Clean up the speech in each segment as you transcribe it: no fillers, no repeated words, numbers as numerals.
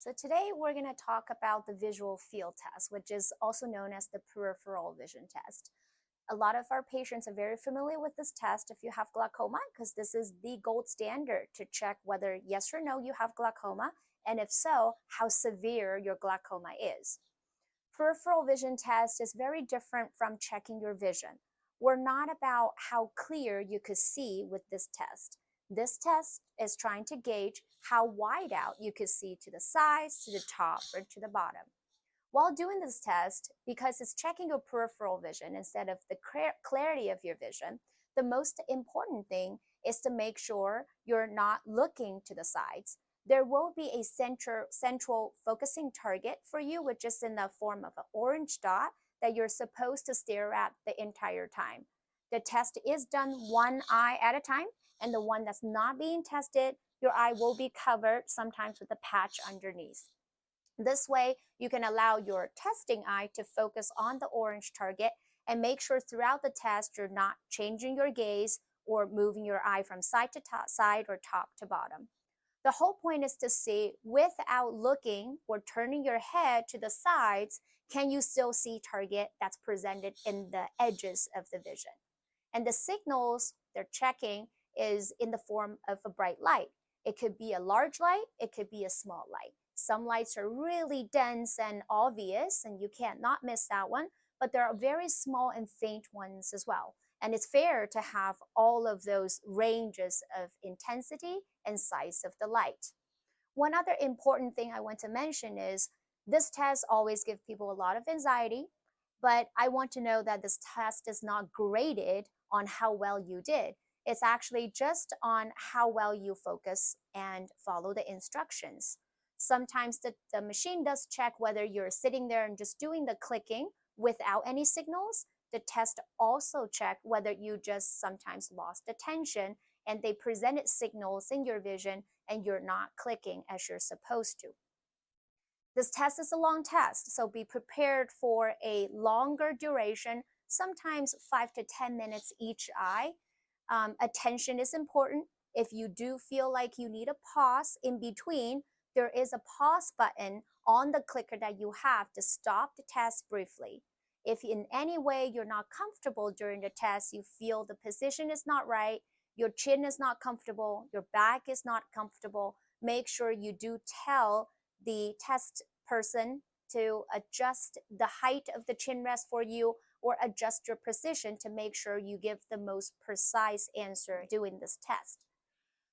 So today we're going to talk about the visual field test, which is also known as the peripheral vision test. A lot of our patients are very familiar with this test if you have glaucoma, because this is the gold standard to check whether yes or no you have glaucoma, and if so, how severe your glaucoma is. Peripheral vision test is very different from checking your vision. We're not about how clear you could see with this test. This test is trying to gauge how wide out you could see to the sides, to the top, or to the bottom. While doing this test, because it's checking your peripheral vision instead of the clarity of your vision, the most important thing is to make sure you're not looking to the sides. There will be a central focusing target for you, which is in the form of an orange dot that you're supposed to stare at the entire time. The test is done one eye at a time, and the one that's not being tested, your eye will be covered sometimes with a patch underneath. This way, you can allow your testing eye to focus on the orange target and make sure throughout the test you're not changing your gaze or moving your eye from side to side or top to bottom. The whole point is to see, without looking or turning your head to the sides, can you still see target that's presented in the edges of the vision? And the signals they're checking is in the form of a bright light. It could be a large light, it could be a small light. Some lights are really dense and obvious, and you can't not miss that one, but there are very small and faint ones as well. And it's fair to have all of those ranges of intensity and size of the light. One other important thing I want to mention is this test always gives people a lot of anxiety, but I want to know that this test is not graded on how well you did. It's actually just on how well you focus and follow the instructions. Sometimes the machine does check whether you're sitting there and just doing the clicking without any signals. The test also check whether you just sometimes lost attention and they presented signals in your vision and you're not clicking as you're supposed to. This test is a long test, so be prepared for a longer duration, sometimes 5 to 10 minutes each eye. Attention is important. If you do feel like you need a pause in between, there is a pause button on the clicker that you have to stop the test briefly. If in any way you're not comfortable during the test, you feel the position is not right, your chin is not comfortable, your back is not comfortable, make sure you do tell the test person to adjust the height of the chin rest for you or adjust your position to make sure you give the most precise answer doing this test.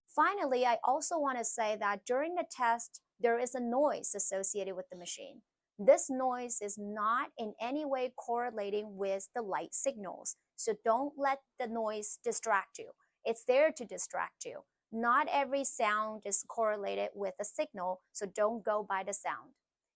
Finally, I also want to say that during the test, there is a noise associated with the machine. This noise is not in any way correlating with the light signals. So don't let the noise distract you. It's there to distract you. Not every sound is correlated with a signal, so don't go by the sound.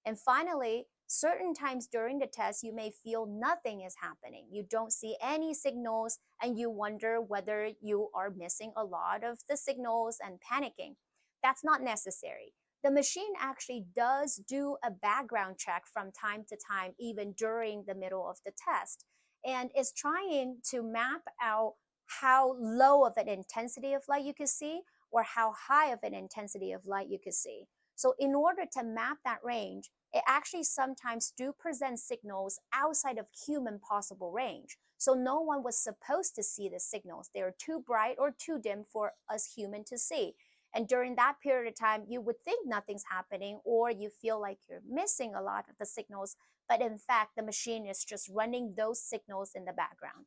And finally, certain times during the test, you may feel nothing is happening. You don't see any signals and you wonder whether you are missing a lot of the signals and panicking. That's not necessary. The machine actually does do a background check from time to time, even during the middle of the test, and is trying to map out how low of an intensity of light you could see or how high of an intensity of light you could see. So in order to map that range, it actually sometimes do present signals outside of human possible range. So no one was supposed to see the signals. They are too bright or too dim for us human to see. And during that period of time, you would think nothing's happening or you feel like you're missing a lot of the signals, but in fact, the machine is just running those signals in the background.